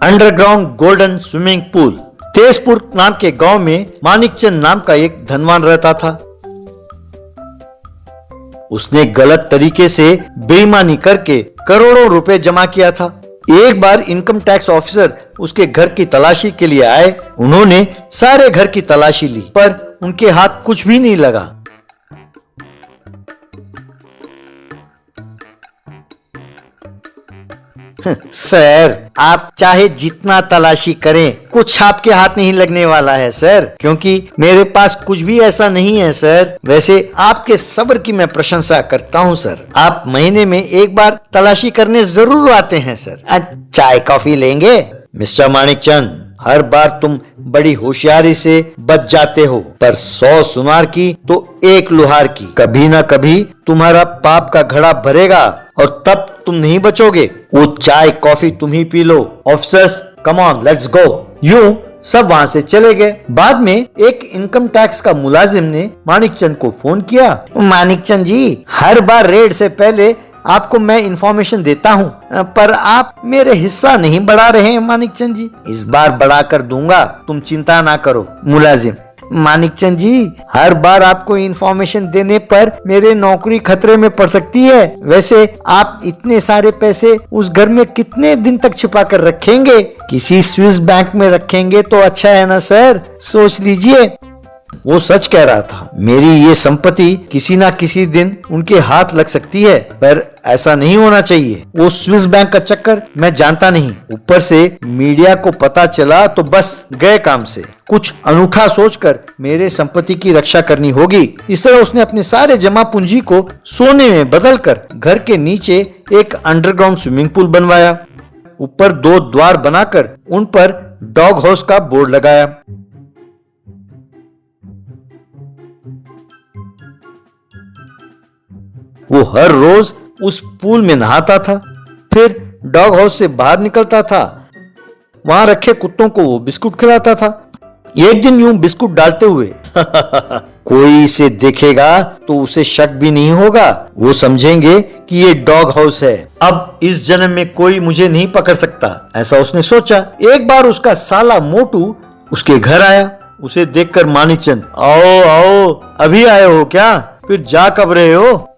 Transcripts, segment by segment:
Underground golden swimming pool. Tezpur नाम के गांव में मानिकचंद नाम का एक धनवान रहता था। उसने गलत तरीके से बेईमानी करके करोड़ों रुपए जमा किया था। एक बार इनकम टैक्स ऑफिसर उसके घर की तलाशी के लिए आए। उन्होंने सारे घर की तलाशी ली, पर उनके हाथ कुछ भी नहीं लगा। सर, आप चाहे जितना तलाशी करें, कुछ आपके हाथ नहीं लगने वाला है सर, क्योंकि मेरे पास कुछ भी ऐसा नहीं है सर। वैसे आपके सब्र की मैं प्रशंसा करता हूँ सर। आप महीने में एक बार तलाशी करने जरूर आते हैं सर। चाय कॉफी लेंगे? मिस्टर मानिकचंद, हर बार तुम बड़ी होशियारी से बच जाते हो, पर 100 सुनार की तो एक लुहार की। कभी ना कभी तुम्हारा पाप का घड़ा भरेगा और तब तुम नहीं बचोगे। वो चाय कॉफी तुम ही पी लो। Officers, come on, let's go. यूं सब वहां से चले गए। बाद में एक इनकम टैक्स का मुलाजिम ने मानिकचंद को फोन किया। मानिकचंद जी, हर बार रेड से पहले आपको मैं इंफॉर्मेशन देता हूँ, पर आप मेरे हिस्सा नहीं बढ़ा रहे हैं मानिकचंद जी। इस बार बढ़ा कर दूंगा, तुम चिंता ना करो। मुलाजिम, मानिकचंद जी, हर बार आपको इंफॉर्मेशन देने पर मेरे नौकरी खतरे में पड़ सकती है। वैसे आप इतने सारे पैसे उस घर में कितने दिन तक छिपा कर रखेंगे? किसी स्विस बैंक में रखेंगे तो अच्छा है ना सर, सोच लीजिए। वो सच कह रहा था। मेरी ये संपत्ति किसी ना किसी दिन उनके हाथ लग सकती है, पर ऐसा नहीं होना चाहिए। वो स्विस बैंक का चक्कर मैं जानता नहीं, ऊपर से मीडिया को पता चला तो बस गए काम से। कुछ अनूठा सोचकर मेरे संपत्ति की रक्षा करनी होगी। इस तरह उसने अपने सारे जमा पूंजी को सोने में बदलकर घर के नीचे एक अंडरग्राउंड स्विमिंग पूल बनवाया। ऊपर 2 द्वार बनाकर उन पर डॉग हाउस का बोर्ड लगाया। वो हर रोज उस पूल में नहाता था, फिर डॉग हाउस से बाहर निकलता था। वहां रखे कुत्तों को वो बिस्कुट खिलाता था। एक दिन यूं बिस्कुट डालते हुए कोई इसे देखेगा तो उसे शक भी नहीं होगा। वो समझेंगे कि ये डॉग हाउस है। अब इस जन्म में कोई मुझे नहीं पकड़ सकता, ऐसा उसने सोचा। एक बार उसका साला मोटू उसके घर आया। उसे देखकर मानिकचंद, आओ आओ, अभी आए हो क्या? फिर जा कब रहे हो?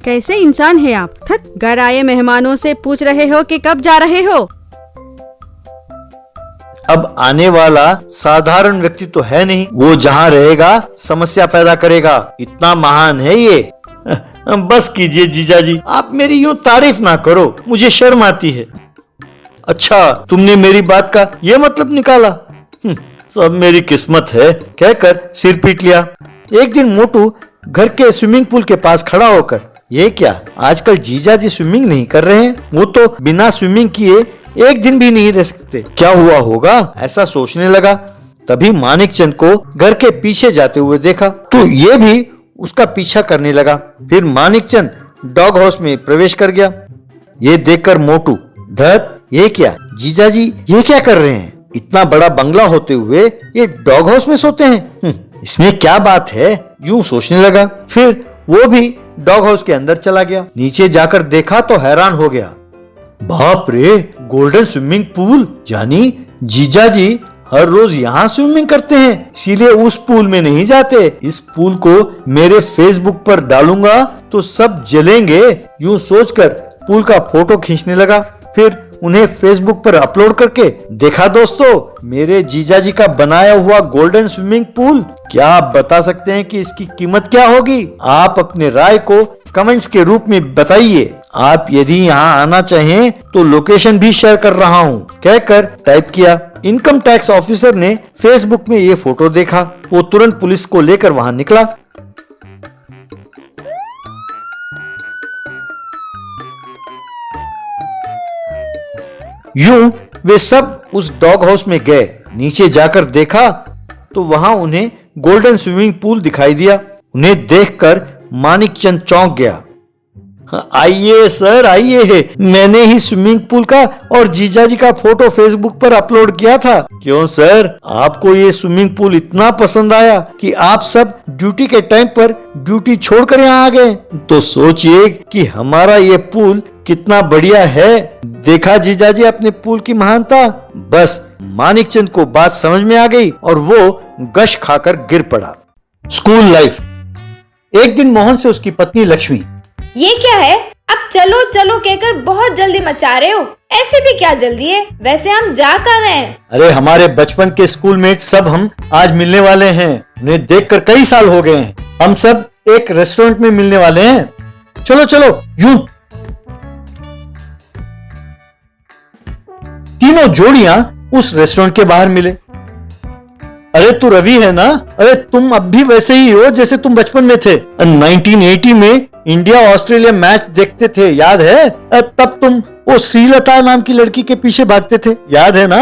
कैसे इंसान है आप? घर आए मेहमानों से पूछ रहे हो कि कब जा रहे हो? अब आने वाला साधारण व्यक्ति तो है नहीं, वो जहाँ रहेगा समस्या पैदा करेगा। इतना महान है ये। बस कीजिए जीजाजी, आप मेरी यूं तारीफ ना करो, मुझे शर्म आती है। अच्छा, तुमने मेरी बात का ये मतलब निकाला? सब मेरी किस्मत है, कहकर सिर पीट लिया। एक दिन मोटू घर के स्विमिंग पूल के पास खड़ा होकर, ये क्या, आजकल जीजाजी स्विमिंग नहीं कर रहे हैं? वो तो बिना स्विमिंग किए एक दिन भी नहीं रह सकते। क्या हुआ होगा, ऐसा सोचने लगा। तभी मानिकचंद को घर के पीछे जाते हुए देखा, तो ये भी उसका पीछा करने लगा। फिर मानिकचंद डॉग हाउस में प्रवेश कर गया। ये देखकर मोटू, धत, ये क्या जीजाजी, ये क्या कर रहे हैं? इतना बड़ा बंगला होते हुए ये डॉग हाउस में सोते हैं, इसमें क्या बात है? यूं सोचने लगा। फिर वो भी डॉग हाउस के अंदर चला गया। नीचे जाकर देखा तो हैरान हो गया। बाप रे, गोल्डन स्विमिंग पूल, यानी जीजाजी हर रोज यहाँ स्विमिंग करते हैं, इसीलिए उस पूल में नहीं जाते। इस पूल को मेरे फेसबुक पर डालूंगा तो सब जलेंगे। यूं सोचकर पूल का फोटो खींचने लगा। फिर उन्हें फेसबुक पर अपलोड करके देखा, दोस्तों, मेरे जीजाजी का बनाया हुआ गोल्डन स्विमिंग पूल। क्या आप बता सकते हैं कि इसकी कीमत क्या होगी? आप अपने राय को कमेंट्स के रूप में बताइए। आप यदि यहाँ आना चाहें तो लोकेशन भी शेयर कर रहा हूँ, कहकर टाइप किया। इनकम टैक्स ऑफिसर ने फेसबुक में ये फोटो देखा। वो तुरंत पुलिस को लेकर वहां निकला। यूं वे सब उस डॉग हाउस में गए। नीचे जाकर देखा तो वहां उन्हें गोल्डन स्विमिंग पूल दिखाई दिया। उन्हें देखकर मानिकचंद चौंक गया। आइए सर आइए, मैंने ही स्विमिंग पूल का और जीजा जी का फोटो फेसबुक पर अपलोड किया था। क्यों सर, आपको ये स्विमिंग पूल इतना पसंद आया कि आप सब ड्यूटी के टाइम पर ड्यूटी छोड़कर यहाँ आ गए? तो सोचिए कि हमारा ये पूल कितना बढ़िया है। देखा जीजा जी अपने पूल की महानता। बस मानिकचंद को बात समझ में आ गई और वो गश खाकर गिर पड़ा। School life. एक दिन मोहन से उसकी पत्नी लक्ष्मी, ये क्या है, अब चलो चलो कहकर बहुत जल्दी मचा रहे हो। ऐसे भी क्या जल्दी है, वैसे हम जा कर रहे हैं। अरे हमारे बचपन के स्कूलमेट सब हम आज मिलने वाले हैं। उन्हें देखकर कई साल हो गए हैं। हम सब एक रेस्टोरेंट में मिलने वाले हैं। चलो चलो यूं। तीनों जोड़ियां उस रेस्टोरेंट के बाहर मिले। अरे तू रवि है ना? अरे तुम अब भी वैसे ही हो जैसे तुम बचपन में थे। 1980 में इंडिया ऑस्ट्रेलिया मैच देखते थे, याद है? तब तुम वो श्रीलता नाम की लड़की के पीछे भागते थे, याद है ना?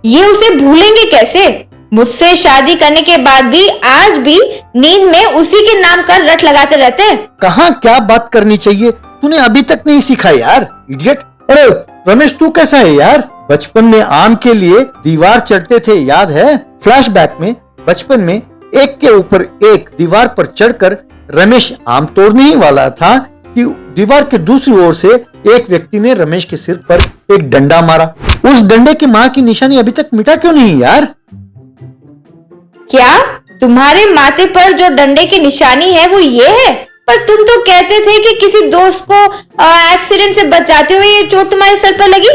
ये उसे भूलेंगे कैसे? मुझसे शादी करने के बाद भी आज भी नींद में उसी के नाम का रट लगाते रहते हैं। कहाँ क्या बात करनी चाहिए, तूने अभी तक नहीं सीखा यार, इडियट। अरे रमेश तू कैसा है यार? बचपन में आम के लिए दीवार चढ़ते थे, याद है? फ्लैशबैक में बचपन में एक के ऊपर एक दीवार पर चढ़कर रमेश आम तोड़ने ही वाला था कि दीवार के दूसरी ओर से एक व्यक्ति ने रमेश के सिर पर एक डंडा मारा। उस डंडे की मार की निशानी अभी तक मिटा क्यों नहीं यार? क्या तुम्हारे माथे पर जो डंडे की निशानी है वो ये है? पर तुम तो कहते थे कि किसी दोस्त को एक्सीडेंट से बचाते हुए ये चोट तुम्हारे सर पर लगी।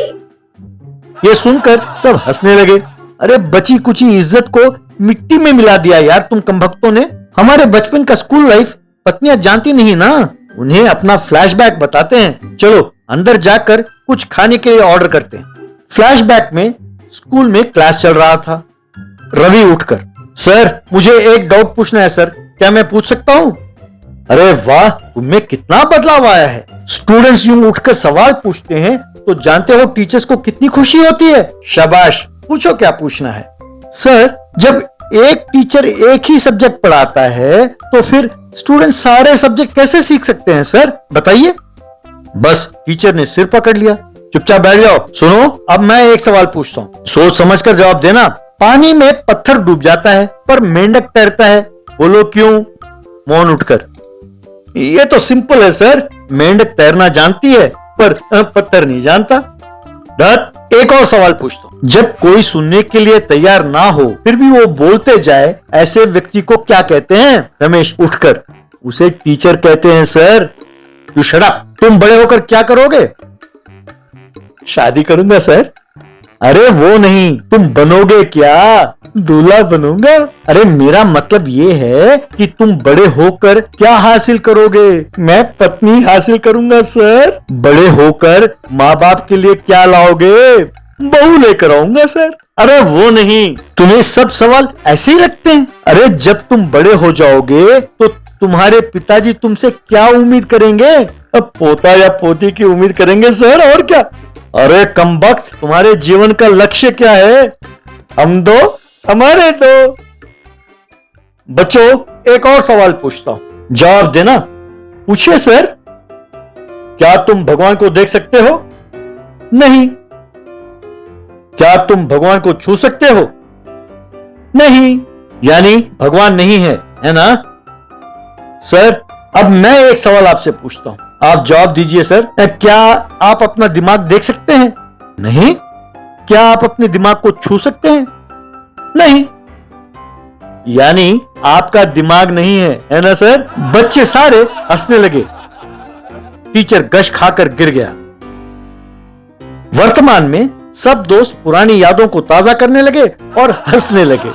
ये सुनकर सब हंसने लगे। अरे बची कुची इज्जत को मिट्टी में मिला दिया यार तुम कमबख्तों ने। हमारे बचपन का स्कूल लाइफ पत्नियां जानती नहीं ना, उन्हें अपना फ्लैशबैक बताते हैं। चलो अंदर जाकर कुछ खाने के लिए ऑर्डर करते हैं। फ्लैशबैक में स्कूल में क्लास चल रहा था। रवि उठकर, सर मुझे एक डाउट पूछना है सर, क्या मैं पूछ सकता हूँ? अरे वाह, तुममें कितना बदलाव आया है। स्टूडेंट्स यूं उठकर सवाल पूछते हैं तो जानते हो टीचर्स को कितनी खुशी होती है। शाबाश, पूछो क्या पूछना है। सर जब एक टीचर एक ही सब्जेक्ट पढ़ाता है तो फिर स्टूडेंट सारे सब्जेक्ट कैसे सीख सकते हैं सर, बताइए। बस टीचर ने सिर पकड़ लिया। चुपचाप बैठ जाओ। सुनो, अब मैं एक सवाल पूछता हूँ, सोच समझकर जवाब देना। पानी में पत्थर डूब जाता है पर मेंढक तैरता है, बोलो क्यों? मोहन उठकर, ये तो सिंपल है सर, मेंढक तैरना जानती है पर पत्थर नहीं जानता। डर, एक और सवाल पूछता हूं, जब कोई सुनने के लिए तैयार ना हो फिर भी वो बोलते जाए, ऐसे व्यक्ति को क्या कहते हैं? रमेश उठकर, उसे टीचर कहते हैं सर। You shut up. तुम बड़े होकर क्या करोगे? शादी करूंगा सर। अरे वो नहीं, तुम बनोगे क्या? दूल्हा बनूंगा। अरे मेरा मतलब ये है कि तुम बड़े होकर क्या हासिल करोगे? मैं पत्नी हासिल करूंगा सर। बड़े होकर माँ बाप के लिए क्या लाओगे? बहू लेकर आऊंगा सर। अरे वो नहीं, तुम्हें सब सवाल ऐसे ही लगते हैं। अरे जब तुम बड़े हो जाओगे तो तुम्हारे पिताजी तुमसे क्या उम्मीद करेंगे? अब पोता या पोती की उम्मीद करेंगे सर, और क्या। अरे कमबख्त, तुम्हारे जीवन का लक्ष्य क्या है? हम दो, हमारे दो। बच्चों एक और सवाल पूछता हूं, जवाब देना। पूछिए सर। क्या तुम भगवान को देख सकते हो? नहीं। क्या तुम भगवान को छू सकते हो? नहीं। यानी भगवान नहीं है ना? सर अब मैं एक सवाल आपसे पूछता हूं, आप जवाब दीजिए सर। क्या आप अपना दिमाग देख सकते हैं? नहीं। क्या आप अपने दिमाग को छू सकते हैं? नहीं। यानी आपका दिमाग नहीं है ना सर? बच्चे सारे हंसने लगे। टीचर गश खाकर गिर गया। वर्तमान में सब दोस्त पुरानी यादों को ताजा करने लगे और हंसने लगे।